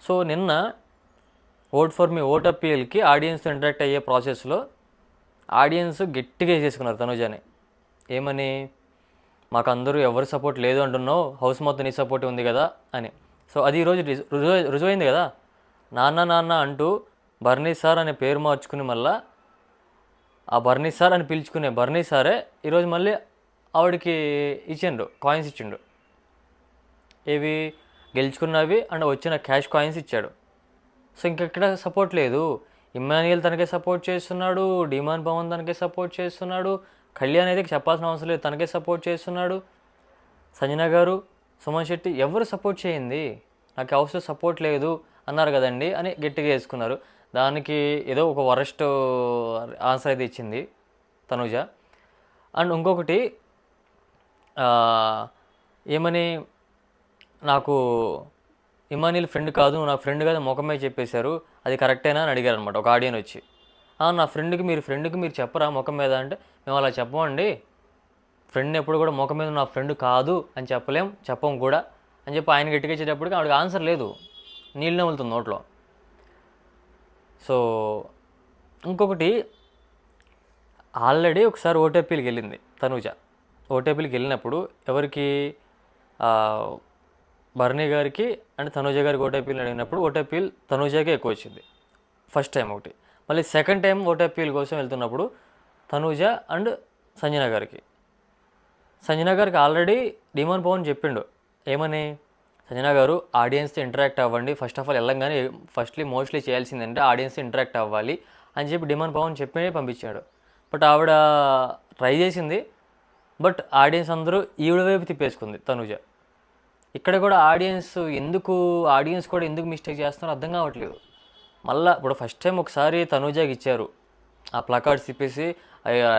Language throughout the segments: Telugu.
సో నిన్న ఓట్ ఫర్ మీ ఓట్ అప్పీల్కి ఆడియన్స్తో ఇంటరాక్ట్ అయ్యే ప్రాసెస్లో ఆడియన్స్ గట్టిగా వేసేసుకున్నారు తనుజాని. ఏమని, మాకు అందరూ ఎవరు సపోర్ట్ లేదు అంటున్నావు, హౌస్ మొత్తం నీ సపోర్ట్ ఉంది కదా అని. సో అది ఈరోజు రుజువైంది కదా. నాన్న నాన్న అంటూ బర్నీ సార్ అనే పేరు మార్చుకుని మళ్ళా ఆ బర్నీ సార్ అని పిలుచుకునే బర్నీ సారే ఈరోజు మళ్ళీ ఆవిడకి ఇచ్చిండు, కాయిన్స్ ఇచ్చిండు. ఏవి గెలుచుకున్నవి అండ్ వచ్చిన క్యాష్ కాయిన్స్ ఇచ్చాడు. సో ఇంకెక్కడ సపోర్ట్ లేదు. ఇమ్మాన్యుయల్ తనకే సపోర్ట్ చేస్తున్నాడు, డిమాన్ పవన్ తనకే సపోర్ట్ చేస్తున్నాడు, కళ్యాణ్ అయితే చెప్పాల్సిన అవసరం లేదు, తనకే సపోర్ట్ చేస్తున్నాడు. సంజన గారు, సుమన్ శెట్టి ఎవరు సపోర్ట్ చేయింది, నాకు హౌస్లో సపోర్ట్ లేదు అన్నారు కదండి అని గట్టిగా వేసుకున్నారు. దానికి ఏదో ఒక వరస్ట్ ఆన్సర్ అయితే ఇచ్చింది తనుజ. అండ్ ఇంకొకటి ఏమని, నాకు ఇమానియల్ ఫ్రెండ్ కాదు, నాకు ఫ్రెండ్ కాదు ముఖమే చెప్పేశారు, అది కరెక్టేనా అని అడిగారు అనమాట ఒక ఆడియన్ వచ్చి. నా ఫ్రెండ్కి మీరు చెప్పరా ముఖం మీద అంటే, మేము అలా చెప్పమండి, ఫ్రెండ్ ఎప్పుడు కూడా ముఖం మీద నా ఫ్రెండ్ కాదు అని చెప్పం కూడా అని చెప్పి ఆయన గట్టిగా ఇచ్చేటప్పటికి ఆవిడకి ఆన్సర్ లేదు, నీళ్ళు నవ్వులుతుంది నోట్లో. సో ఇంకొకటి, ఆల్రెడీ ఒకసారి ఓటీపీకి వెళ్ళింది తనూజ. ఓటీపీకి వెళ్ళినప్పుడు ఎవరికి, బర్నీ గారికి అండ్ తనూజ గారికి ఓటీపీలు అడిగినప్పుడు ఓటీపీలు తనూజకే ఎక్కువ వచ్చింది ఫస్ట్ టైం ఒకటి. మళ్ళీ సెకండ్ టైం ఓటీపీల కోసం వెళ్తున్నప్పుడు తనూజ అండ్ సంజన గారికి ఆల్రెడీ డిమాన్ పవన్ చెప్పిండు. ఏమని, సంజన గారు ఆడియన్స్తో ఇంటరాక్ట్ అవ్వండి, ఫస్ట్ ఆఫ్ ఆల్ వెళ్ళంగానే మోస్ట్లీ చేయాల్సిందంటే ఆడియన్స్తో ఇంటరాక్ట్ అవ్వాలి అని చెప్పి డిమాన్ పవన్ చెప్పి పంపించాడు. బట్ ఆవిడ ట్రై చేసింది, బట్ ఆడియన్స్ అందరూ ఈవిడ వైపు తిప్పేసుకుంది తనూజ. ఇక్కడ కూడా ఆడియన్స్ కూడా ఎందుకు మిస్టేక్ చేస్తున్నారో అర్థం కావట్లేదు. మళ్ళీ ఇప్పుడు ఫస్ట్ టైం ఒకసారి తనూజకి ఇచ్చారు ఆ ప్లకార్డ్స్ తిప్పేసి,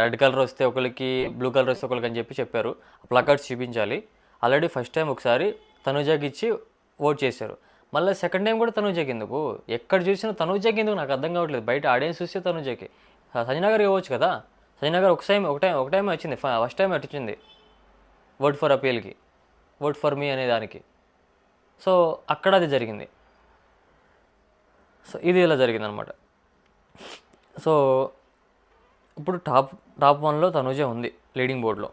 రెడ్ కలర్ వస్తే ఒకరికి, బ్లూ కలర్ వస్తే ఒకరికి అని చెప్పారు. ఆ ప్లకార్డ్స్ చూపించాలి. ఆల్రెడీ ఫస్ట్ టైం ఒకసారి తనూజకి ఇచ్చి ఓట్ చేశారు. మళ్ళీ సెకండ్ టైం కూడా తనూజకి ఎందుకు, ఎక్కడ చూసినా తనూజకి ఎందుకు నాకు అర్థం కావట్లేదు. బయట ఆడియన్స్ చూస్తే తనూజకి, సంజన గారు ఇవ్వచ్చు కదా. సంజన గారు ఒక టైం వచ్చింది, ఫస్ట్ టైం వచ్చింది ఓట్ ఫర్ అపీల్కి, ఓట్ ఫర్ మీ అనే దానికి. సో అక్కడ అది జరిగింది. సో ఇది ఇలా జరిగింది అనమాట. సో ఇప్పుడు టాప్ 1లో తనూజ ఉంది లీడింగ్ బోర్డులో.